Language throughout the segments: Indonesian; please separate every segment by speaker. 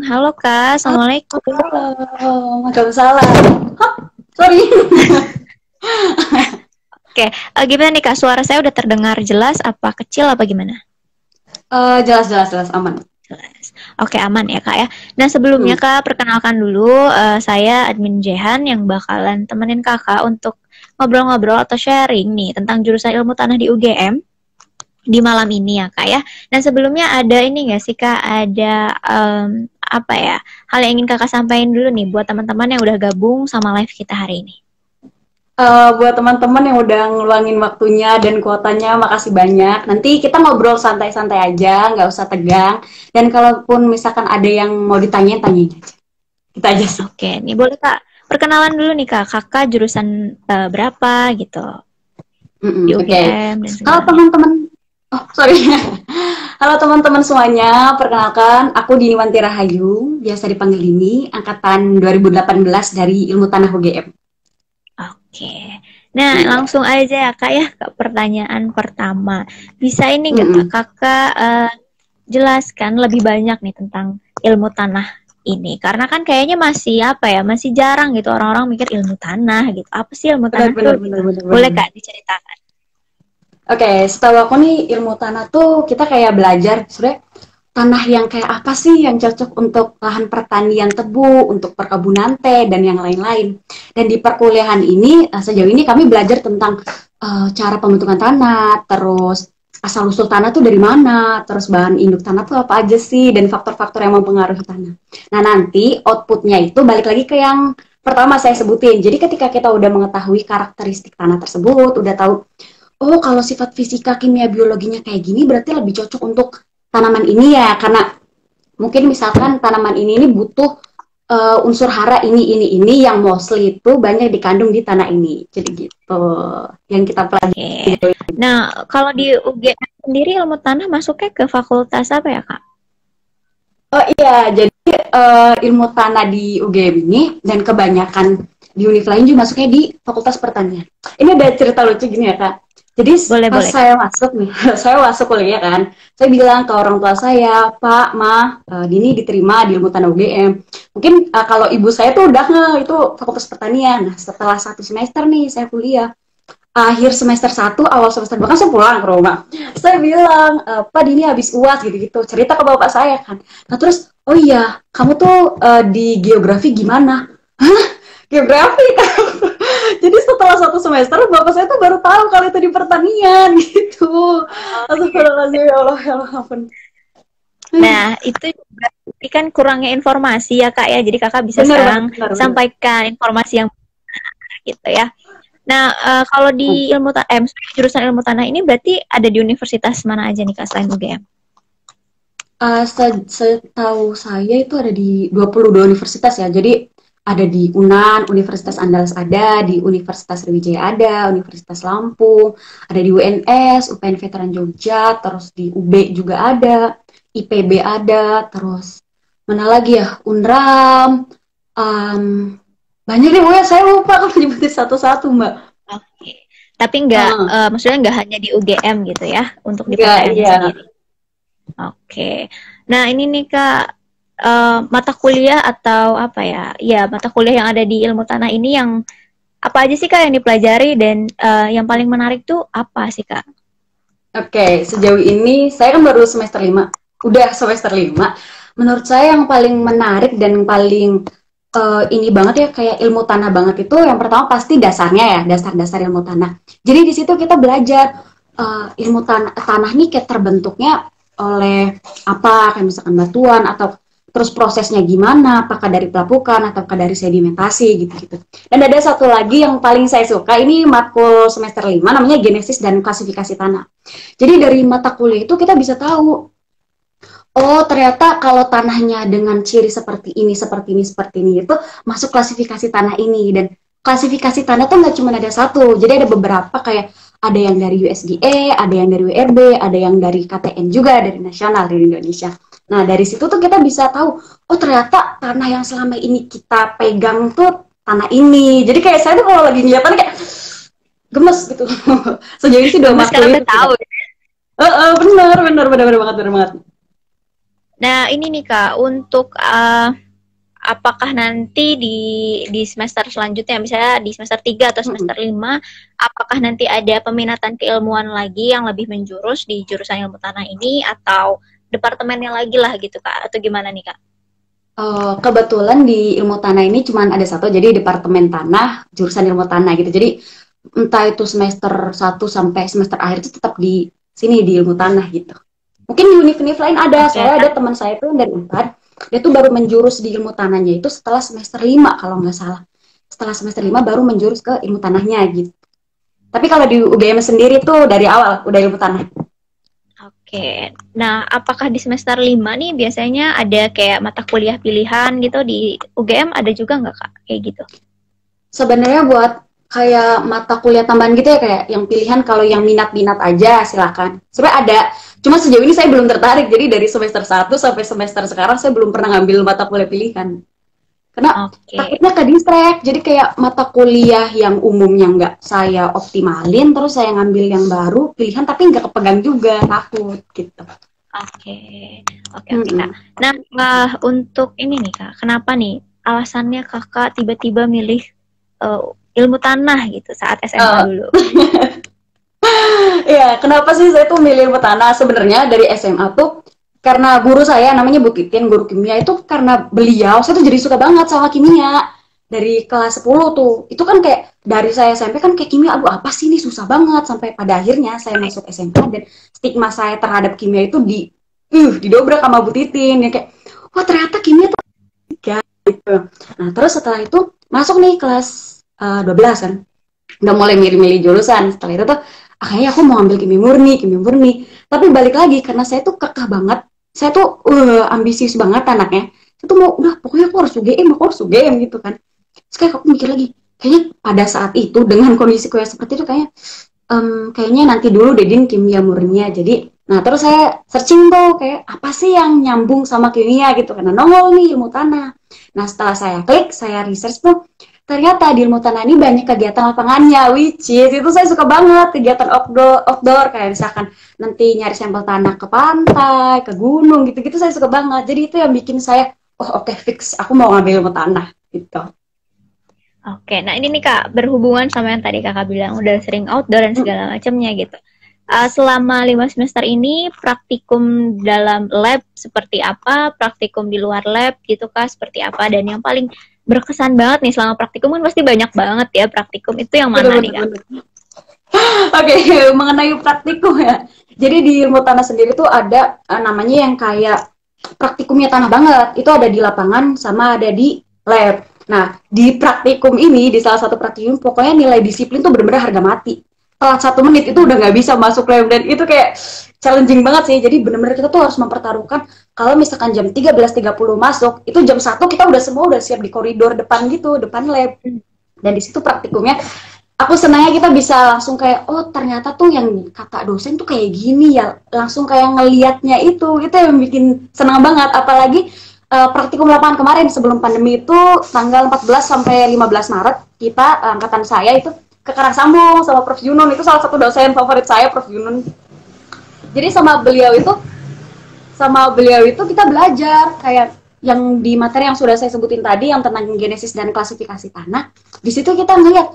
Speaker 1: Halo Kak, Assalamualaikum.
Speaker 2: Halo, Waalaikumsalam. Hah, sorry.
Speaker 1: Oke, gimana nih Kak? Suara saya udah terdengar jelas apa kecil apa gimana?
Speaker 2: Jelas, jelas, jelas, aman.
Speaker 1: Jelas. Oke, aman ya Kak ya. Nah sebelumnya
Speaker 2: Hmm.
Speaker 1: Kak, perkenalkan dulu saya admin Jehan yang bakalan temenin Kakak untuk ngobrol-ngobrol atau sharing nih tentang jurusan ilmu tanah di UGM di malam ini ya Kak ya. Dan sebelumnya ada ini nggak sih Kak? Ada apa ya? Hal yang ingin Kakak sampaikan dulu nih buat teman-teman yang udah gabung sama live kita hari ini.
Speaker 2: Buat teman-teman yang udah ngeluangin waktunya dan kuotanya, makasih banyak. Nanti kita ngobrol santai-santai aja, nggak usah tegang. Dan kalaupun misalkan ada yang mau ditanyain, tanyain aja. Kita aja sih.
Speaker 1: Oke, nih boleh Kak. Perkenalan dulu nih Kak. Kakak jurusan berapa gitu di
Speaker 2: Oke.
Speaker 1: UGM dan
Speaker 2: Halo
Speaker 1: segalanya.
Speaker 2: teman-teman. Oh, sorry. Halo teman-teman semuanya, perkenalkan aku Dini Wanti Rahayu, biasa dipanggil Dini, angkatan 2018 dari Ilmu Tanah UGM.
Speaker 1: Oke. Nah,
Speaker 2: Iya.
Speaker 1: langsung aja ya Kak ya ke pertanyaan pertama. Bisa ini nggak Kak?
Speaker 2: Mm-mm.
Speaker 1: Kakak jelaskan lebih banyak nih tentang ilmu tanah ini. Karena kan kayaknya masih apa ya, masih jarang gitu orang-orang mikir ilmu tanah gitu. Apa sih ilmu
Speaker 2: Benar,
Speaker 1: tanah tuh
Speaker 2: benar,
Speaker 1: gitu.
Speaker 2: benar, benar,
Speaker 1: Boleh
Speaker 2: benar.
Speaker 1: Kak diceritakan?
Speaker 2: Oke, setahu aku nih ilmu tanah tuh kita kayak belajar sebenarnya tanah yang kayak apa sih yang cocok untuk lahan pertanian tebu, untuk perkebunan teh dan yang lain-lain. Dan di perkuliahan ini sejauh ini kami belajar tentang cara pembentukan tanah, terus asal usul tanah tuh dari mana, terus bahan induk tanah tuh apa aja sih dan faktor-faktor yang mempengaruhi tanah. Nah, nanti outputnya itu balik lagi ke yang pertama saya sebutin. Jadi ketika kita udah mengetahui karakteristik tanah tersebut, udah tahu oh kalau sifat fisika, kimia, biologinya kayak gini berarti lebih cocok untuk tanaman ini ya, karena mungkin misalkan tanaman ini butuh unsur hara ini yang mostly itu banyak dikandung di tanah ini. Jadi gitu yang kita pelajari.
Speaker 1: Oke. Nah, kalau di UGM sendiri ilmu tanah masuknya ke fakultas apa ya, Kak?
Speaker 2: Oh iya, jadi ilmu tanah di UGM ini dan kebanyakan di univ lain juga masuknya di Fakultas Pertanian. Ini ada cerita lucu gini ya Kak. Jadi
Speaker 1: Boleh,
Speaker 2: pas
Speaker 1: boleh, Kak.
Speaker 2: saya masuk nih, saya masuk kuliah kan, saya bilang ke orang tua saya, Pak, Ma, Dini diterima di ilmu tanah UGM. Mungkin kalau ibu saya tuh udah itu Fakultas Pertanian. Nah, setelah 1 semester nih saya kuliah, akhir semester 1, awal semester 2 kan saya pulang ke rumah. Saya bilang, Pak Dini habis UAS gitu-gitu. Cerita ke bapak saya kan. Nah terus, oh iya, kamu tuh di geografi gimana? Hah? Geografi kan? Jadi setelah 1 semester, bapak saya tuh baru tahu kalau itu di pertanian gitu.
Speaker 1: Oh, gitu.
Speaker 2: Astagfirullahaladzim, ya Allah, ampun.
Speaker 1: Nah, itu juga berarti kan kurangnya informasi ya, Kak ya. Jadi Kakak bisa
Speaker 2: Bener banget,
Speaker 1: sekarang
Speaker 2: bener, bener.
Speaker 1: sampaikan informasi yang benar gitu ya. Nah, kalau di ilmu jurusan ilmu tanah ini berarti ada di universitas mana aja nih, Kak, selain UGM?
Speaker 2: Setahu saya itu ada di 22 universitas ya. Jadi ada di UNAN, Universitas Andalas ada, di Universitas Sriwijaya ada, Universitas Lampung, ada di UNS, UPN Veteran Jogja, terus di UB juga ada, IPB ada, terus mana lagi ya? UNRAM, um, banyak deh, pokoknya saya lupa kalau nyebutin satu-satu, Mbak.
Speaker 1: Oke. Tapi nggak,
Speaker 2: Uh,
Speaker 1: maksudnya nggak hanya di UGM gitu ya, untuk di
Speaker 2: enggak,
Speaker 1: PTN-nya
Speaker 2: iya.
Speaker 1: sendiri. Oke. Nah, ini nih Kak, mata kuliah atau apa ya? Ya, mata kuliah yang ada di ilmu tanah ini yang apa aja sih Kak yang dipelajari dan yang paling menarik tuh apa sih Kak?
Speaker 2: Oke, sejauh ini saya kan baru semester 5. Udah semester 5. Menurut saya yang paling menarik dan paling ini banget ya kayak ilmu tanah banget itu yang pertama pasti dasarnya ya, dasar-dasar ilmu tanah. Jadi di situ kita belajar ilmu tanah nih kayak terbentuknya oleh apa kayak misalkan batuan atau terus prosesnya gimana, apakah dari pelapukan ataukah dari sedimentasi gitu-gitu. Dan ada satu lagi yang paling saya suka, ini matkul semester 5 namanya genesis dan klasifikasi tanah. Jadi dari mata kuliah itu kita bisa tahu, oh ternyata kalau tanahnya dengan ciri seperti ini, seperti ini, seperti ini, itu masuk klasifikasi tanah ini. Dan klasifikasi tanah tuh nggak cuma ada satu, jadi ada beberapa kayak ada yang dari USDA, ada yang dari WRB, ada yang dari KTN juga, dari nasional, dari Indonesia. Nah dari situ tuh kita bisa tahu, oh ternyata tanah yang selama ini kita pegang tuh tanah ini. Jadi kayak saya tuh kalau lagi ngeliatannya kayak gemes gitu. Sejauh ini sih dua
Speaker 1: Gemes
Speaker 2: matkul
Speaker 1: karena udah
Speaker 2: itu sih
Speaker 1: tahu.
Speaker 2: Kak. Benar, benar, benar, benar banget, benar banget.
Speaker 1: Nah, ini nih Kak, untuk apakah nanti di semester selanjutnya, misalnya di semester 3 atau semester 5, apakah nanti ada peminatan keilmuan lagi yang lebih menjurus di jurusan ilmu tanah ini, atau departemennya lagi lah gitu Kak, atau gimana nih Kak?
Speaker 2: Kebetulan di ilmu tanah ini cuma ada satu, jadi departemen tanah, jurusan ilmu tanah gitu. Jadi entah itu semester 1 sampai semester akhir itu tetap di sini di ilmu tanah gitu. Mungkin di univ-univ lain ada,
Speaker 1: Oke,
Speaker 2: soalnya ada teman saya tuh dari Unpad, dia tuh baru menjurus di ilmu tanahnya itu setelah semester 5 kalau nggak salah. Setelah semester 5 baru menjurus ke ilmu tanahnya gitu. Tapi kalau di UGM sendiri tuh dari awal udah ilmu tanah.
Speaker 1: oke. Nah, apakah di semester 5 nih biasanya ada kayak mata kuliah pilihan gitu di UGM, ada juga nggak Kak? Kayak gitu.
Speaker 2: Sebenarnya buat kayak mata kuliah tambahan gitu ya, kayak yang pilihan kalau yang minat-minat aja silakan. Sebenarnya ada, cuma sejauh ini saya belum tertarik. Jadi dari semester 1 sampai semester sekarang saya belum pernah ngambil mata kuliah pilihan. Karena
Speaker 1: Oke.
Speaker 2: takutnya ke distract. Jadi kayak mata kuliah yang umumnya nggak saya optimalin, terus saya ngambil yang baru pilihan tapi nggak kepegang juga, takut gitu.
Speaker 1: Oke, oke Kak. Nah, untuk ini nih Kak, kenapa nih alasannya Kakak tiba-tiba milih ilmu tanah gitu saat SMA
Speaker 2: Uh,
Speaker 1: dulu?
Speaker 2: Iya, kenapa sih saya tuh milih petanah? Sebenarnya dari SMA tuh karena guru saya namanya Bu Titin, guru kimia itu karena beliau saya tuh jadi suka banget sama kimia. Dari kelas 10 tuh. Itu kan kayak dari saya SMP kan kayak kimia, aduh apa sih ini susah banget sampai pada akhirnya saya masuk SMA dan stigma saya terhadap kimia itu didobrak sama Bu Titin ya kayak wah ternyata kimia tuh tiga gitu. Nah, terus setelah itu masuk nih kelas 12 kan. Udah mulai milih-milih jurusan. Setelah itu tuh kayaknya aku mau ambil kimia murni. Tapi balik lagi karena saya tuh kekeh banget, saya tuh ambisius banget anaknya. Saya tuh mau udah pokoknya aku harus UGM gitu kan. Terus kayak aku mikir lagi, kayaknya pada saat itu dengan kondisi kayak seperti itu kayaknya nanti dulu dedin kimia murninya. Jadi nah terus saya searching tuh kayak apa sih yang nyambung sama kimia gitu karena nongol nih ilmu tanah. Nah setelah saya klik, saya research tuh ternyata di ilmu tanah ini banyak kegiatan lapangannya, which is itu saya suka banget kegiatan outdoor kayak misalkan nanti nyari sampel tanah ke pantai, ke gunung gitu-gitu saya suka banget. Jadi itu yang bikin saya, oh oke, fix aku mau ngambil ilmu tanah gitu.
Speaker 1: Oke, nah ini nih Kak, berhubungan sama yang tadi Kakak bilang, udah sering outdoor dan segala macamnya gitu. Selama 5 semester ini, praktikum dalam lab seperti apa, praktikum di luar lab gitu Kak, seperti apa, dan yang paling berkesan banget nih selama praktikum kan pasti banyak banget ya praktikum, itu yang mana nih Kak?
Speaker 2: Oke, mengenai praktikum ya. Jadi di ilmu tanah sendiri tuh ada namanya yang kayak praktikumnya tanah banget. Itu ada di lapangan sama ada di lab. Nah, di praktikum ini, di salah satu praktikum, pokoknya nilai disiplin tuh bener-bener harga mati. Telat 1 menit itu udah nggak bisa masuk lab, dan itu kayak challenging banget sih. Jadi bener-bener kita tuh harus mempertaruhkan, kalau misalkan jam 13.30 masuk, itu jam 1 kita udah semua udah siap di koridor depan gitu, depan lab. Dan di situ praktikumnya, aku senangnya kita bisa langsung kayak, oh ternyata tuh yang kata dosen tuh kayak gini ya, langsung kayak ngelihatnya itu yang bikin senang banget. Apalagi praktikum lapangan kemarin sebelum pandemi itu tanggal 14 sampai 15 Maret kita angkatan saya itu ke Karasambung sama Prof Yunun. Itu salah satu dosen favorit saya, Prof Yunun. Jadi sama beliau itu kita belajar kayak yang di materi yang sudah saya sebutin tadi yang tentang genesis dan klasifikasi tanah. Di situ kita ngeliat,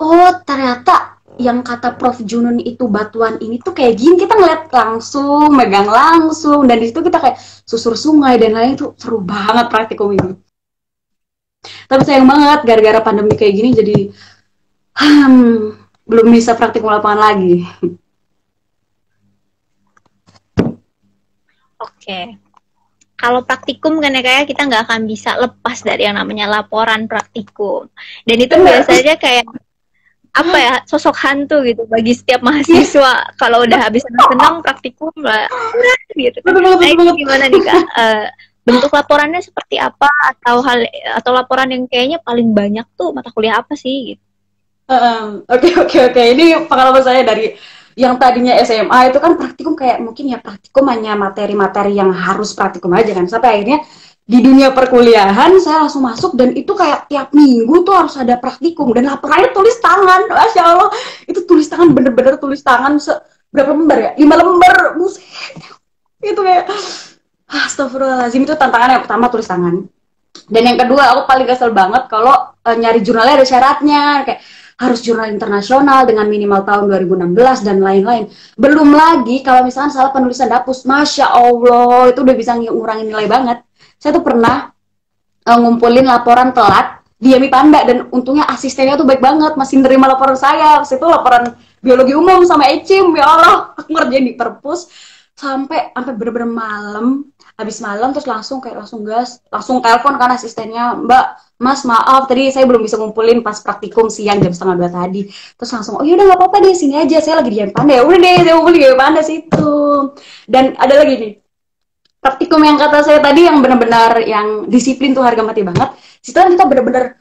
Speaker 2: oh ternyata yang kata Prof Junun itu batuan ini tuh kayak gini, kita ngeliat langsung, megang langsung, dan di situ kita kayak susur sungai dan lain-lain. Itu seru banget praktikum ini. Tapi sayang banget gara-gara pandemi kayak gini jadi belum bisa praktikum lapangan lagi.
Speaker 1: Oke. Kalau praktikum kan ya kayak kita nggak akan bisa lepas dari yang namanya laporan praktikum. Dan itu biasanya kayak apa ya, sosok hantu gitu bagi setiap mahasiswa. Kalau udah habis senang praktikum lah gitu. Nah, ini gimana nih Kak? Bentuk laporannya seperti apa, atau laporan yang kayaknya paling banyak tuh mata kuliah apa sih gitu?
Speaker 2: Oke. Ini pengalaman saya dari yang tadinya SMA itu kan praktikum kayak mungkin ya praktikum hanya materi-materi yang harus praktikum aja kan. Sampai akhirnya di dunia perkuliahan saya langsung masuk dan itu kayak tiap minggu tuh harus ada praktikum dan laporannya tulis tangan. Masya Allah, itu tulis tangan, bener-bener tulis tangan berapa lembar ya? 5 lembar, buset. Itu kayak Astagfirullahaladzim, itu tantangan yang pertama tulis tangan. Dan yang kedua, aku paling kesel banget kalau nyari jurnalnya ada syaratnya, kayak harus jurnal internasional dengan minimal tahun 2016 dan lain-lain. Belum lagi kalau misalkan salah penulisan dapus, Masya Allah, itu udah bisa ngurangin nilai banget. Saya tuh pernah ngumpulin laporan telat di Yami Panda, dan untungnya asistennya tuh baik banget, masih nerima laporan saya. Pas itu laporan biologi umum sama Ecim, ya Allah, aku ngerjain di perpus sampai bener-bener malam. Habis malam terus langsung kayak langsung gas, langsung telepon kan asistennya, Mbak, Mas maaf tadi saya belum bisa ngumpulin pas praktikum siang jam setengah 2 tadi. Terus langsung, oh ya udah nggak apa-apa deh, sini aja, saya lagi di Yami Panda. Ya udah deh, saya ngumpulin di Yami Panda situ. Dan ada lagi nih, praktikum yang kata saya tadi yang benar-benar yang disiplin tuh harga mati banget. Situ kan kita benar-benar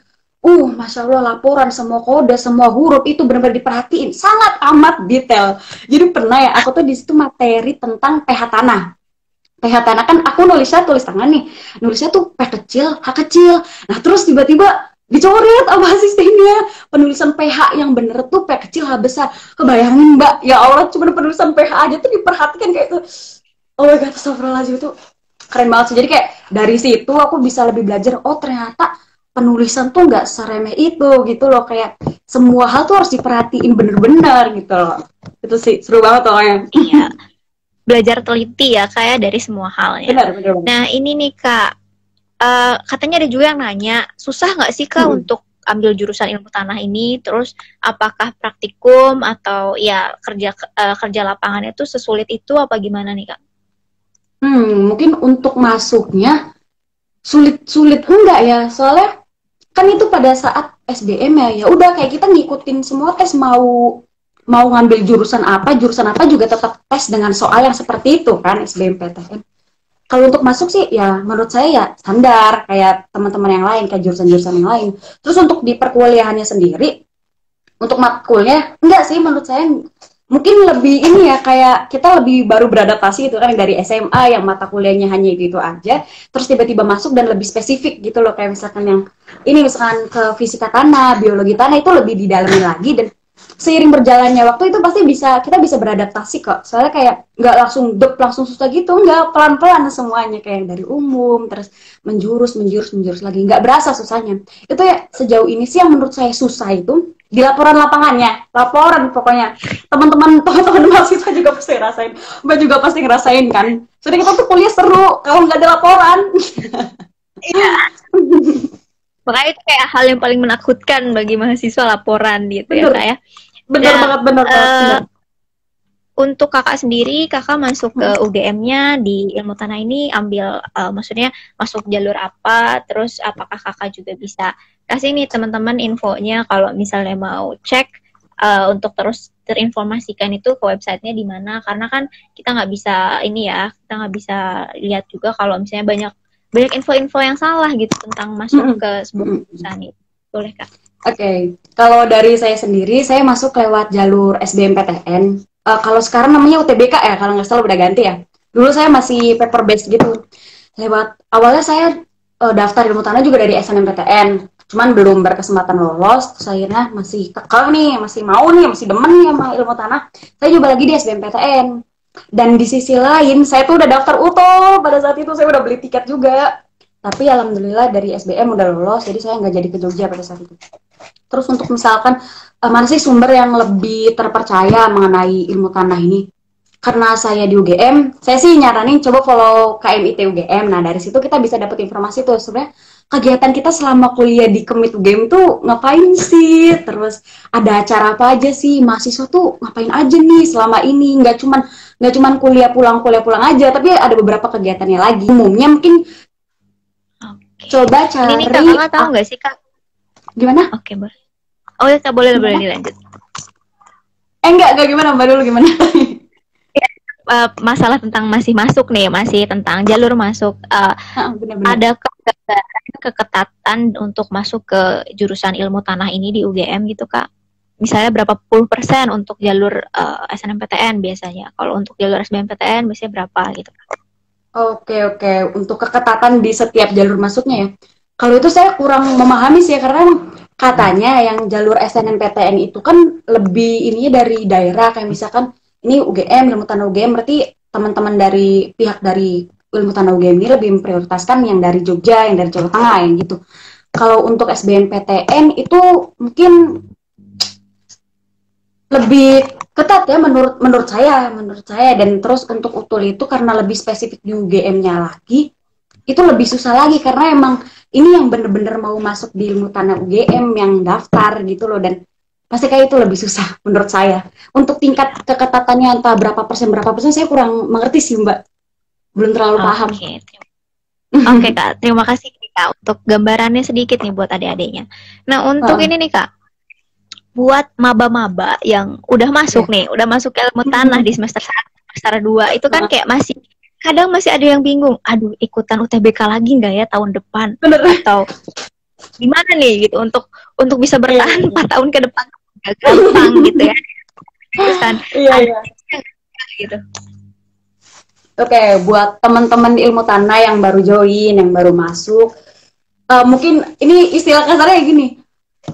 Speaker 2: Masya Allah, laporan semua kode, semua huruf itu benar-benar diperhatiin, sangat amat detail. Jadi pernah ya, aku tuh di situ materi tentang pH tanah. pH tanah kan aku nulisnya tulis tangan nih, nulisnya tuh P kecil, H kecil. Nah terus tiba-tiba dicoret sama asistennya, penulisan pH yang bener tuh P kecil, H besar. Kebayangin Mbak, ya Allah, cuma penulisan pH aja tuh diperhatikan kayak itu. Oh my god, astagfirullahaladzim, itu keren banget sih. Jadi kayak dari situ aku bisa lebih belajar, oh ternyata penulisan tuh nggak seremeh itu gitu loh, kayak semua hal tuh harus diperhatiin bener-bener gitu loh. Itu sih seru banget loh yang.
Speaker 1: Iya, belajar teliti ya kayak dari semua halnya.
Speaker 2: Benar.
Speaker 1: Nah ini nih Kak, katanya ada juga yang nanya, susah nggak sih Kak untuk ambil jurusan ilmu tanah ini? Terus apakah praktikum atau ya kerja lapangan itu sesulit itu apa gimana nih Kak?
Speaker 2: Mungkin untuk masuknya sulit enggak ya, soalnya kan itu pada saat SBM ya udah kayak kita ngikutin semua tes, mau ngambil jurusan apa juga tetap tes dengan soal yang seperti itu kan, SBMPTN. Kalau untuk masuk sih ya menurut saya ya standar kayak teman-teman yang lain, kayak jurusan-jurusan yang lain. Terus untuk di perkuliahannya sendiri, untuk matkulnya enggak sih menurut saya, mungkin lebih ini ya, kayak kita lebih baru beradaptasi itu kan dari SMA yang mata kuliahnya hanya itu aja, terus tiba-tiba masuk dan lebih spesifik gitu loh, kayak misalkan yang ini misalkan ke fisika tanah, biologi tanah itu lebih didalami lagi, dan seiring berjalannya waktu itu pasti kita bisa beradaptasi kok, soalnya kayak nggak langsung susah gitu, nggak, pelan-pelan semuanya, kayak dari umum terus menjurus lagi, nggak berasa susahnya. Itu ya sejauh ini sih yang menurut saya susah itu di laporan lapangannya, laporan pokoknya. Teman-teman mahasiswa juga pasti ngerasain, Mbak juga pasti ngerasain kan, soalnya kita tuh kuliah seru kalau nggak ada laporan.
Speaker 1: Iya. Makanya itu kayak hal yang paling menakutkan bagi mahasiswa, laporan gitu.
Speaker 2: Bener.
Speaker 1: Ya Kak ya.
Speaker 2: Bener banget.
Speaker 1: Untuk Kakak sendiri, Kakak masuk ke UGM-nya di ilmu tanah ini ambil maksudnya masuk jalur apa? Terus apakah Kakak juga bisa kasih nih teman-teman infonya kalau misalnya mau cek untuk terus terinformasikan itu ke websitenya di mana? Karena kan kita nggak bisa kita nggak bisa lihat juga kalau misalnya banyak info-info yang salah gitu tentang masuk ke sebuah perusahaan itu. Boleh Kak?
Speaker 2: Oke. Kalau dari saya sendiri, saya masuk lewat jalur SBMPTN. Kalau sekarang namanya UTBK ya, kalau nggak salah udah ganti ya. Dulu saya masih paper based gitu. Awalnya saya daftar ilmu tanah juga dari SNMPTN. Cuman belum berkesempatan lolos, terus akhirnya masih kekal nih, masih demen nih sama ilmu tanah. Saya coba lagi di SBMPTN. Dan di sisi lain, saya tuh udah daftar UTO, pada saat itu saya udah beli tiket juga. Tapi alhamdulillah dari SBM udah lolos, jadi saya nggak jadi ke Jogja pada saat itu. Terus untuk misalkan, mana sih sumber yang lebih terpercaya mengenai ilmu tanah ini? Karena saya di UGM, saya sih nyaranin coba follow KMIT UGM. Nah dari situ kita bisa dapat informasi tuh sebenarnya kegiatan kita selama kuliah di Kemit UGM tuh ngapain sih, terus ada acara apa aja sih, mahasiswa tuh ngapain aja nih selama ini, nggak cuman kuliah pulang aja, tapi ada beberapa kegiatannya lagi. Umumnya mungkin coba cari.
Speaker 1: Ini Kakak tahu nggak sih Kak?
Speaker 2: Gimana?
Speaker 1: Oke, boleh. Oh ya Kak, boleh dilanjut.
Speaker 2: Enggak gimana, Mbak dulu gimana?
Speaker 1: Masalah tentang masih tentang jalur masuk. Ada keketatan untuk masuk ke jurusan ilmu tanah ini di UGM gitu Kak? Misalnya berapa puluh % untuk jalur SNMPTN biasanya. Kalau untuk jalur SBMPTN biasanya berapa gitu Kak?
Speaker 2: Oke. Untuk keketatan di setiap jalur masuknya ya. Kalau itu saya kurang memahami sih ya, karena katanya yang jalur SNMPTN itu kan lebih ininya dari daerah, kayak misalkan ini UGM, ilmu tanah UGM, berarti teman-teman dari pihak dari ilmu tanah UGM ini lebih memprioritaskan yang dari Jogja, yang dari Jawa Tengah, yang gitu. Kalau untuk SBMPTN itu mungkin lebih ketat ya menurut saya dan terus untuk UTUL itu karena lebih spesifik di UGM-nya lagi itu lebih susah lagi karena emang ini yang bener-bener mau masuk di ilmu tanah UGM yang daftar gitu loh dan pasti kayak itu lebih susah menurut saya. Untuk tingkat keketatannya entah berapa persen saya kurang mengerti sih Mbak, belum terlalu paham.
Speaker 1: Oke Kak, terima kasih Kak untuk gambarannya sedikit nih buat adik-adiknya. Nah untuk ini nih Kak, buat maba-maba yang udah masuk nih, udah masuk ilmu tanah di semester 1, semester 2 itu kan kayak kadang masih ada yang bingung, aduh ikutan UTBK lagi nggak ya tahun depan?
Speaker 2: Bener.
Speaker 1: Atau gimana nih gitu untuk bisa bertahan 4 tahun ke depan gak gampang gitu ya. Terusan gitu.
Speaker 2: Oke, buat teman-teman ilmu tanah yang baru join, yang baru masuk, mungkin ini istilah kasarnya gini,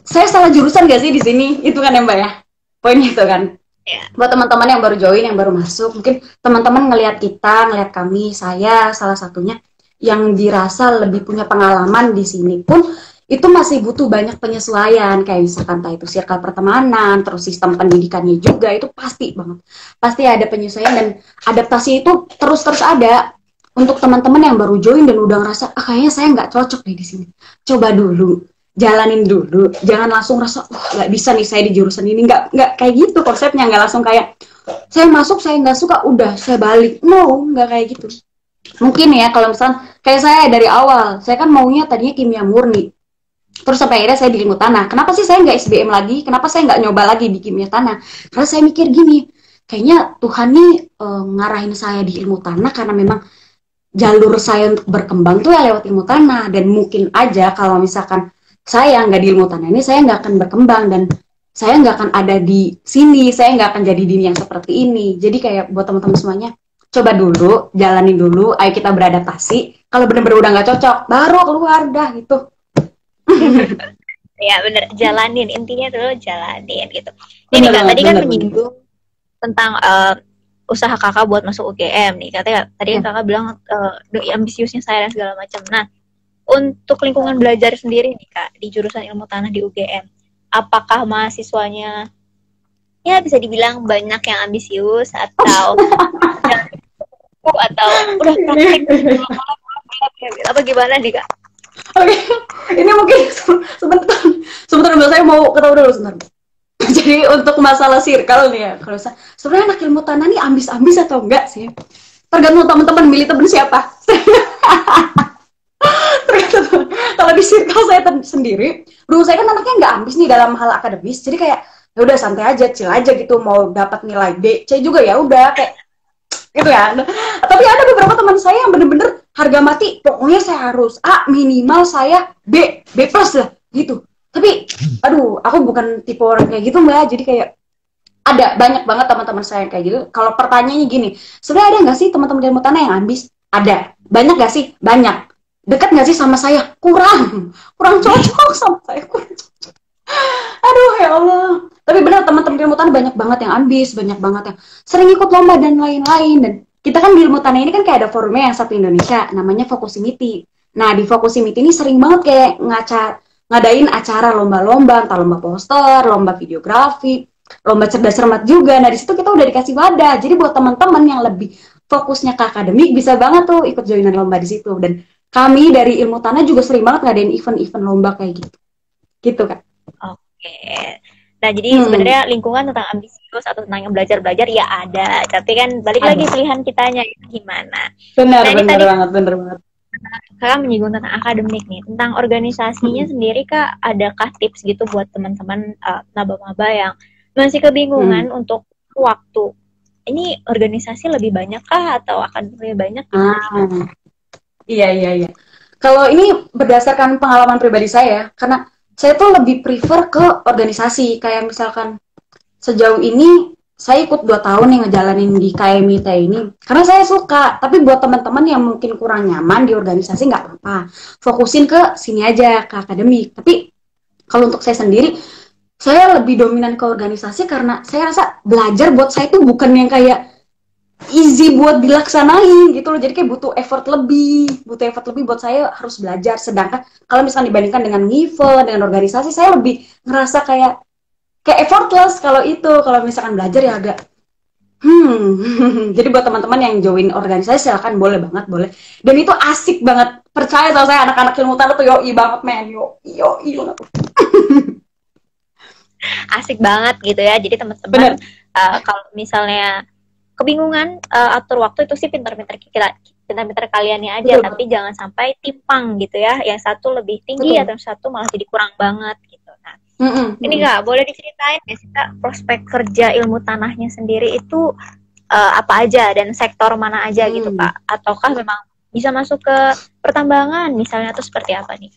Speaker 2: saya salah jurusan gak sih di sini? Itu kan ya Mbak ya, poinnya itu kan. Buat teman-teman yang baru join, yang baru masuk, mungkin teman-teman ngelihat kita, ngelihat kami, saya salah satunya yang dirasa lebih punya pengalaman di sini pun itu masih butuh banyak penyesuaian, kayak misalkan entah itu circle pertemanan, terus sistem pendidikannya juga itu pasti banget, pasti ada penyesuaian dan adaptasi itu terus ada. Untuk teman-teman yang baru join dan udah ngerasa kayaknya saya nggak cocok nih di sini, coba dulu jalanin dulu, jangan langsung rasa nggak bisa nih saya di jurusan ini, nggak kayak gitu konsepnya, nggak langsung kayak saya masuk saya nggak suka udah saya balik, no, nggak kayak gitu. Mungkin ya kalau misalnya kayak saya dari awal saya kan maunya tadinya kimia murni, terus sampai akhirnya saya di ilmu tanah. Kenapa sih saya nggak SBM lagi, kenapa saya nggak nyoba lagi di kimia tanah? Karena saya mikir gini, kayaknya Tuhan nih ngarahin saya di ilmu tanah karena memang jalur saya untuk berkembang tuh ya lewat ilmu tanah, dan mungkin aja kalau misalkan saya nggak di ilmu tanah ini saya nggak akan berkembang dan saya nggak akan ada di sini, saya nggak akan jadi dini yang seperti ini. Jadi kayak buat teman-teman semuanya, coba dulu, jalanin dulu, ayo kita beradaptasi, kalau benar-benar udah nggak cocok baru keluar dah gitu.
Speaker 1: Ya bener, jalanin, intinya dulu jalanin gitu. Ini Kak tadi kan menyinggung tentang usaha kakak buat masuk UGM nih, katanya tadi kan kakak bilang ambisiusnya saya dan segala macam. Nah untuk lingkungan belajar sendiri nih Kak di jurusan ilmu tanah di UGM, apakah mahasiswanya ya bisa dibilang banyak yang ambisius atau atau udah praktek apa gimana nih Kak?
Speaker 2: Oke, ini mungkin sebentar saya mau ketahui dulu sebentar. Jadi untuk masalah circle nih ya, kalau sebenarnya anak ilmu tanah nih ambis-ambis atau enggak sih? Tergantung teman-teman milih temen siapa. Tergantung. Kalau di circle saya sendiri, dulu saya kan anaknya nggak ambis nih dalam hal akademis, jadi kayak ya udah santai aja, chill aja gitu, mau dapat nilai B, C juga ya udah kayak gitu ya. Tapi ada beberapa teman saya yang bener-bener harga mati, pokoknya saya harus A, minimal saya B plus lah gitu. Tapi aduh, aku bukan tipe orang kayak gitu Mbak, jadi kayak ada banyak banget teman-teman saya yang kayak gitu. Kalau pertanyaannya gini, sebenarnya ada nggak sih teman-teman ilmu tanah yang ambis? Ada. Banyak nggak sih? Banyak. Dekat nggak sih sama saya? Kurang cocok sama saya, kurang cocok. Aduh ya Allah. Tapi benar teman-teman ilmu tanah banyak banget yang ambis, banyak banget yang sering ikut lomba dan lain-lain. Dan kita kan di ilmu tanah ini kan kayak ada forumnya yang satu Indonesia, namanya Fokusimiti. Nah di Fokusimiti ini sering banget kayak ngadain acara lomba-lomba, entah lomba poster, lomba videografi, lomba cerdas cermat juga. Nah di situ kita udah dikasih wadah. Jadi buat teman-teman yang lebih fokusnya ke akademik bisa banget tuh ikut joinan lomba di situ. Dan kami dari ilmu tanah juga sering banget ngadain event-event lomba kayak gitu. Gitu Kak.
Speaker 1: Oke. Nah jadi sebenarnya lingkungan tentang ambisius atau tentang belajar ya ada. Tapi kan balik lagi pilihan kitanya gimana.
Speaker 2: Benar banget.
Speaker 1: Kakak menyinggung tentang akademik nih, tentang organisasinya sendiri Kak, adakah tips gitu buat teman-teman maba-maba yang masih kebingungan untuk waktu? Ini organisasi lebih banyak kah atau akan lebih banyak?
Speaker 2: Iya. Kalau ini berdasarkan pengalaman pribadi saya, karena saya tuh lebih prefer ke organisasi. Kayak misalkan sejauh ini saya ikut 2 tahun nih ngejalanin di KMIT ini karena saya suka. Tapi buat teman-teman yang mungkin kurang nyaman di organisasi nggak apa-apa, fokusin ke sini aja, ke akademik. Tapi kalau untuk saya sendiri, saya lebih dominan ke organisasi karena saya rasa belajar buat saya tuh bukan yang kayak easy buat dilaksanain gitu loh. Jadi kayak butuh effort lebih buat saya harus belajar. Sedangkan kalau misalnya dibandingkan dengan event, dengan organisasi, saya lebih ngerasa kayak effortless kalau itu. Kalau misalkan belajar ya agak jadi buat teman-teman yang join organisasi silakan, boleh banget, boleh. Dan itu asik banget. Percaya sama saya, anak-anak ilmu tanah tuh yoi banget men. Yoi banget.
Speaker 1: Asik banget gitu ya. Jadi teman-teman kalau misalnya kebingungan atur waktu itu sih pintar-pintar kaliannya aja. Betul. Tapi jangan sampai timpang gitu ya. Yang satu lebih tinggi atau yang satu malah jadi kurang banget gitu. Nah, ini Kak, boleh diceritain ya sih Kak, prospek kerja ilmu tanahnya sendiri itu apa aja dan sektor mana aja gitu Kak? Ataukah memang bisa masuk ke pertambangan misalnya, atau seperti apa nih?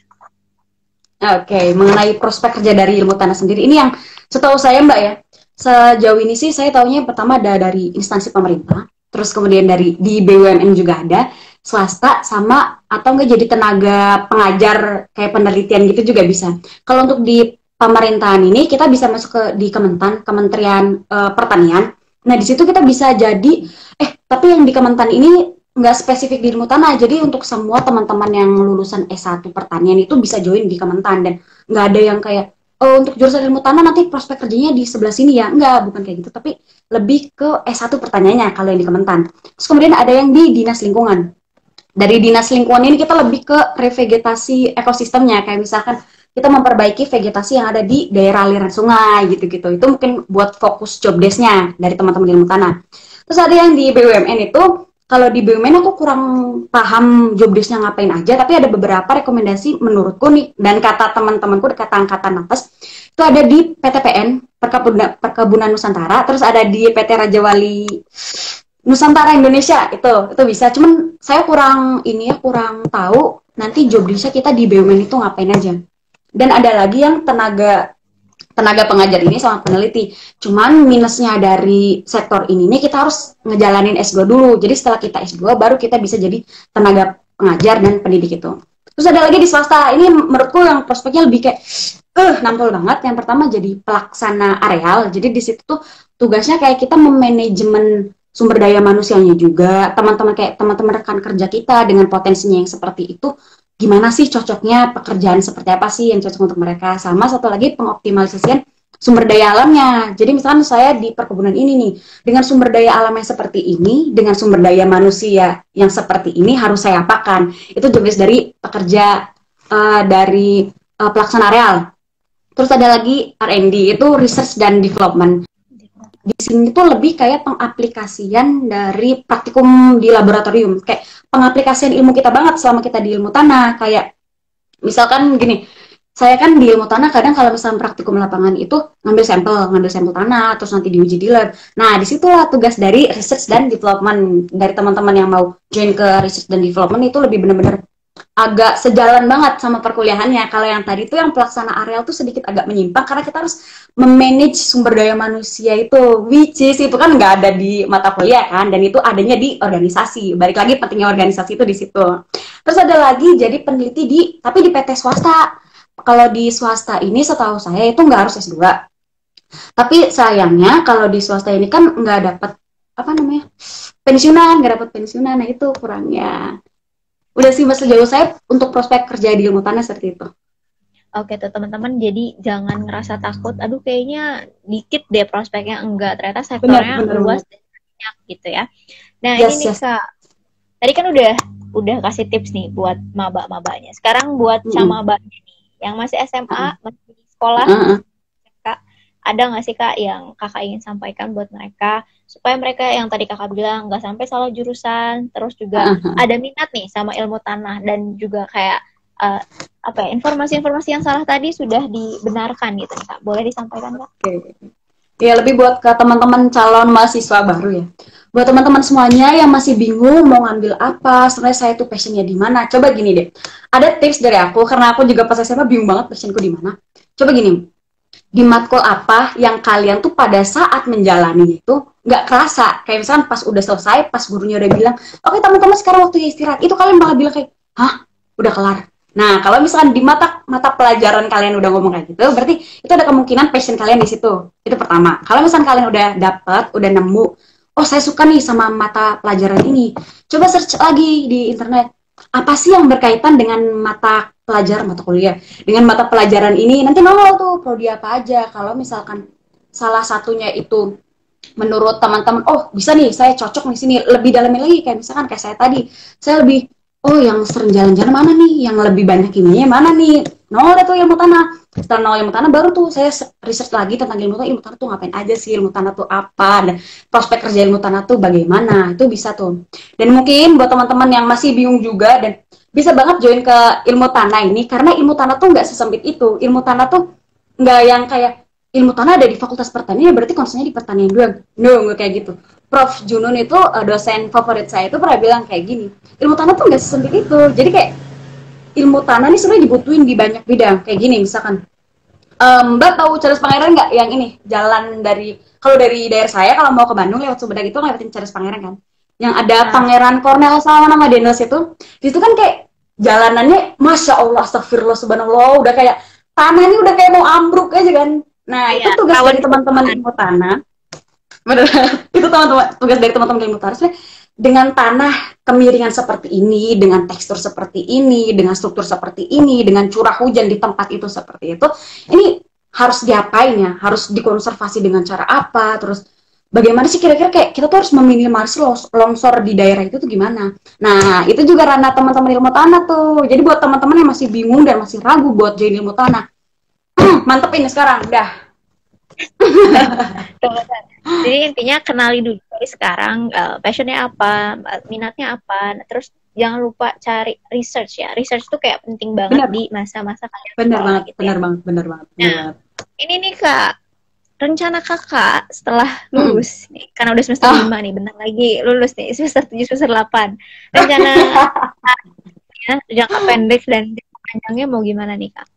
Speaker 2: Oke, mengenai prospek kerja dari ilmu tanah sendiri, ini yang setahu saya Mbak ya, sejauh ini sih saya tahunya pertama ada dari instansi pemerintah, terus kemudian di BUMN juga ada, swasta, sama atau enggak jadi tenaga pengajar kayak penelitian gitu juga bisa. Kalau untuk di pemerintahan ini kita bisa masuk di Kementerian Pertanian. Nah di situ kita bisa jadi tapi yang di Kementan ini nggak spesifik di ilmu tanah, jadi untuk semua teman-teman yang lulusan S1 pertanian itu bisa join di Kementan, dan nggak ada yang kayak untuk jurusan ilmu tanah nanti prospek kerjanya di sebelah sini ya, nggak, bukan kayak gitu, tapi lebih ke S1 pertaniannya kalau yang di Kementan. Terus kemudian ada yang di Dinas Lingkungan. Dari Dinas Lingkungan ini kita lebih ke revegetasi ekosistemnya, kayak misalkan kita memperbaiki vegetasi yang ada di daerah aliran sungai gitu-gitu. Itu mungkin buat fokus job desk-nya dari teman-teman ilmu tanah. Terus ada yang di BUMN itu, kalau di BUMN aku kurang paham job desk-nya ngapain aja, tapi ada beberapa rekomendasi menurutku nih, dan kata teman-temanku, kata angkatan Nakes, itu ada di PTPN, Perkebunan Nusantara, terus ada di PT Raja Wali Nusantara Indonesia, itu bisa. Cuman saya kurang tahu nanti job desk-nya kita di BUMN itu ngapain aja. Dan ada lagi yang tenaga pengajar ini sama peneliti. Cuman minusnya dari sektor ini nih, kita harus ngejalanin S2 dulu. Jadi setelah kita S2 baru kita bisa jadi tenaga pengajar dan pendidik itu. Terus ada lagi di swasta. Ini menurutku yang prospeknya lebih kayak nampol banget. Yang pertama jadi pelaksana areal. Jadi di situ tuh tugasnya kayak kita memanajemen sumber daya manusianya juga. Teman-teman rekan kerja kita dengan potensinya yang seperti itu, gimana sih cocoknya pekerjaan seperti apa sih yang cocok untuk mereka. Sama satu lagi pengoptimalisasian sumber daya alamnya. Jadi misalkan saya di perkebunan ini nih, dengan sumber daya alamnya seperti ini, dengan sumber daya manusia yang seperti ini, harus saya apakan. Itu jenis dari pekerja dari pelaksana areal. Terus ada lagi R&D, itu research dan development. Di sini tuh lebih kayak pengaplikasian dari praktikum di laboratorium, kayak pengaplikasian ilmu kita banget selama kita di ilmu tanah. Kayak misalkan gini, saya kan di ilmu tanah kadang kalau misalnya praktikum lapangan itu ngambil sampel tanah, terus nanti diuji di lab. Nah disitulah tugas dari research dan development dari teman-teman yang mau join ke research dan development, itu lebih benar-benar agak sejalan banget sama perkuliahannya. Kalau yang tadi tuh yang pelaksana areal tuh sedikit agak menyimpang, karena kita harus memanage sumber daya manusia itu, which is itu kan nggak ada di mata kuliah kan, dan itu adanya di organisasi. Balik lagi pentingnya organisasi itu di situ. Terus ada lagi jadi peneliti tapi di PT swasta. Kalau di swasta ini setahu saya itu nggak harus S2. Tapi sayangnya kalau di swasta ini kan nggak dapat pensiunan, nggak dapat pensiunan. Nah itu kurangnya. Udah sih Mas, sejauh saya untuk prospek kerja di ilmu tanah seperti itu.
Speaker 1: Oke tuh teman-teman, jadi jangan ngerasa takut, aduh kayaknya dikit deh prospeknya. Enggak, ternyata sektornya luas dan banyak gitu ya. Nah ini nih Kak, tadi kan udah kasih tips nih buat maba-mabanya. Sekarang buat camabanya nih, yang masih SMA, masih di sekolah, Kak, ada nggak sih Kak yang Kakak ingin sampaikan buat mereka, supaya mereka yang tadi Kakak bilang nggak sampai salah jurusan, terus juga ada minat nih sama ilmu tanah, dan juga kayak informasi-informasi yang salah tadi sudah dibenarkan gitu nih Kak. Boleh disampaikan Kak?
Speaker 2: Ya, lebih buat ke teman-teman calon mahasiswa baru ya. Buat teman-teman semuanya yang masih bingung mau ngambil apa, sebenarnya saya tuh passionnya di mana. Coba gini deh, ada tips dari aku, karena aku juga pas SMA bingung banget passionku di mana. Coba gini, di matkul apa yang kalian tuh pada saat menjalani itu nggak kerasa, kayak misalkan pas udah selesai, pas gurunya udah bilang, oke teman-teman sekarang waktunya istirahat, itu kalian bakal bilang kayak, hah, udah kelar. Nah, kalau misalkan di mata pelajaran kalian udah ngomong kayak gitu, berarti itu ada kemungkinan passion kalian di situ. Itu pertama. Kalau misalkan kalian udah dapet, udah nemu, oh saya suka nih sama mata pelajaran ini. Coba search lagi di internet. Apa sih yang berkaitan dengan mata pelajaran, mata kuliah, dengan mata pelajaran ini? Nanti nongol tuh prodi apa aja. Kalau misalkan salah satunya itu menurut teman-teman, oh bisa nih saya cocok di sini, lebih dalamin lagi, kayak misalkan kayak saya tadi, saya lebih, oh yang sering jalan-jalan mana nih, yang lebih banyak kimianya mana nih, nol itu ilmu tanah. Setelah nol ilmu tanah baru tuh saya research lagi tentang ilmu tanah tuh ngapain aja sih, ilmu tanah tuh apa, dan prospek kerja ilmu tanah tuh bagaimana, itu bisa tuh. Dan mungkin buat teman-teman yang masih bingung juga, dan bisa banget join ke ilmu tanah ini, karena ilmu tanah tuh nggak sesempit itu. Ilmu tanah tuh nggak yang kayak ilmu tanah ada di Fakultas Pertanian, berarti konsennya di pertanian doang. No, nggak kayak gitu. Prof. Junun itu dosen favorit saya itu pernah bilang kayak gini, ilmu tanah tuh nggak sesempit itu. Jadi kayak ilmu tanah ini sebenarnya dibutuhin di banyak bidang. Kayak gini misalkan, Mbak tahu Charles Pangeran nggak? Yang ini jalan dari, kalau dari daerah saya kalau mau ke Bandung lewat Sumedang itu lewatin Charles Pangeran kan? Yang ada Pangeran Cornel sama nama Denos itu. Di situ kan kayak jalanannya, masya Allah, astagfirullah, subhanallah, udah kayak tanah ini udah kayak mau ambruk aja kan. Nah, itu tugas dari teman-teman ilmu tanah. Benar. Itu tugas dari teman-teman ilmu tanah. Dengan tanah kemiringan seperti ini, dengan tekstur seperti ini, dengan struktur seperti ini, dengan curah hujan di tempat itu seperti itu, ini harus diapain ya? Harus dikonservasi dengan cara apa? Terus bagaimana sih kira-kira kayak kita tuh harus meminimalisir longsor di daerah itu tuh gimana? Nah, itu juga ranah teman-teman ilmu tanah tuh. Jadi buat teman-teman yang masih bingung dan masih ragu buat join ilmu tanah, mantep ini sekarang, dah.
Speaker 1: Jadi intinya kenali dulu dari sekarang passionnya apa, minatnya apa. Terus jangan lupa cari research ya. Research tuh kayak penting banget di masa-masa kalian sekolah gitu ya.
Speaker 2: Bener banget.
Speaker 1: Nah, ini nih Kak, rencana Kakak setelah lulus nih, karena udah semester 5 nih, bentar lagi lulus nih, semester 7, semester 8. Rencana ya, jangka pendek dan jangka panjangnya mau gimana nih Kak?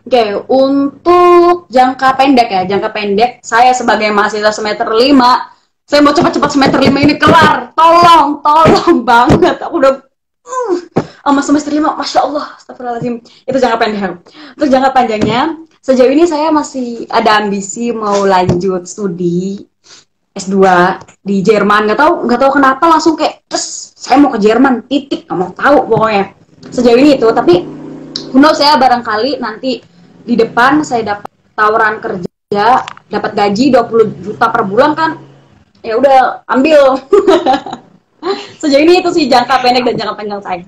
Speaker 2: Oke, untuk jangka pendek, saya sebagai mahasiswa semester 5, saya mau cepat-cepat semester 5 ini kelar. Tolong banget. Aku udah sama semester 5, Masya Allah, astagfirullahaladzim. Itu jangka pendek. Untuk jangka panjangnya, sejauh ini saya masih ada ambisi mau lanjut studi S2 di Jerman. Nggak tahu kenapa langsung kayak, terus saya mau ke Jerman, titik, nggak mau tahu pokoknya. Sejauh ini itu, tapi saya barangkali nanti di depan saya dapat tawaran kerja, dapat gaji 20 juta per bulan kan, ya udah ambil. Sejauh ini itu sih jangka pendek dan jangka panjang saya.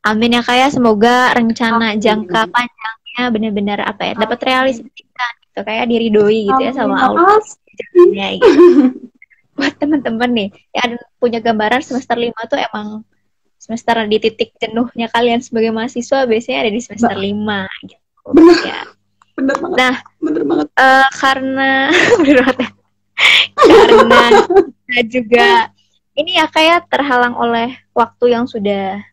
Speaker 1: Amin ya Kak ya, semoga rencana jangka panjangnya benar-benar apa ya, dapat realisasikan gitu, kayak diridoi gitu ya sama Allah. Gitu. Buat teman-teman nih yang punya gambaran semester 5 tuh emang semester di titik jenuhnya kalian sebagai mahasiswa biasanya ada di semester 5 gitu.
Speaker 2: Bener,
Speaker 1: ya.
Speaker 2: Bener banget.
Speaker 1: Nah,
Speaker 2: bener banget.
Speaker 1: Karena karena juga ini ya kayak terhalang oleh waktu yang sudah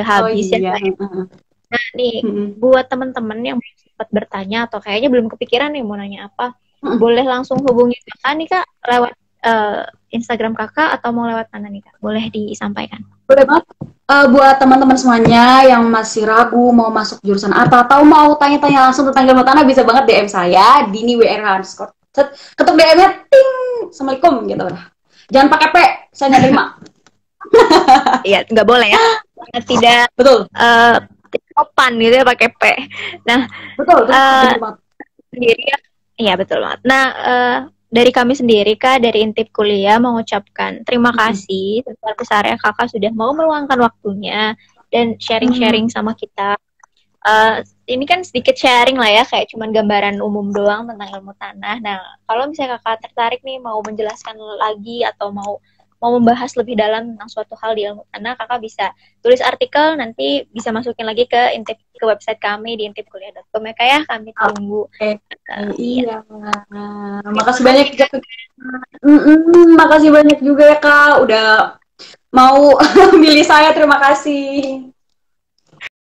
Speaker 1: habis ya. Nah, nih buat teman-teman yang belum sempat bertanya atau kayaknya belum kepikiran nih mau nanya apa, boleh langsung hubungi Kakak nih Kak lewat Instagram Kakak atau mau lewat mana nih Kak? Boleh disampaikan.
Speaker 2: Boleh banget. Buat teman-teman semuanya yang masih ragu mau masuk jurusan apa atau mau tanya-tanya langsung tentang ilmu tanah, bisa banget DM saya Dini WRH_. Ketuk DM-nya, ting, Assalamualaikum gitu. Jangan pakai P, saya nggak terima.
Speaker 1: Iya, nggak boleh ya. Tidak.
Speaker 2: Betul.
Speaker 1: Sopan gitu ya pakai P. Nah,
Speaker 2: betul
Speaker 1: sendiri ya. Iya betul banget. Nah, dari kami sendiri Kak, dari Intip Kuliah mengucapkan terima kasih sebesar-besarnya Kakak sudah mau meluangkan waktunya dan sharing-sharing sama kita. Ini kan sedikit sharing lah ya, kayak cuman gambaran umum doang tentang ilmu tanah. Nah, kalau misalnya Kakak tertarik nih mau menjelaskan lagi atau mau membahas lebih dalam tentang suatu hal di ilmu tanah, Kakak bisa tulis artikel, nanti bisa masukin lagi ke website kami di intipkuliah.com ya Kak ya, kami tunggu.
Speaker 2: Iya. Makasih banyak juga. Makasih banyak juga ya Kak, udah mau milih saya, terima kasih.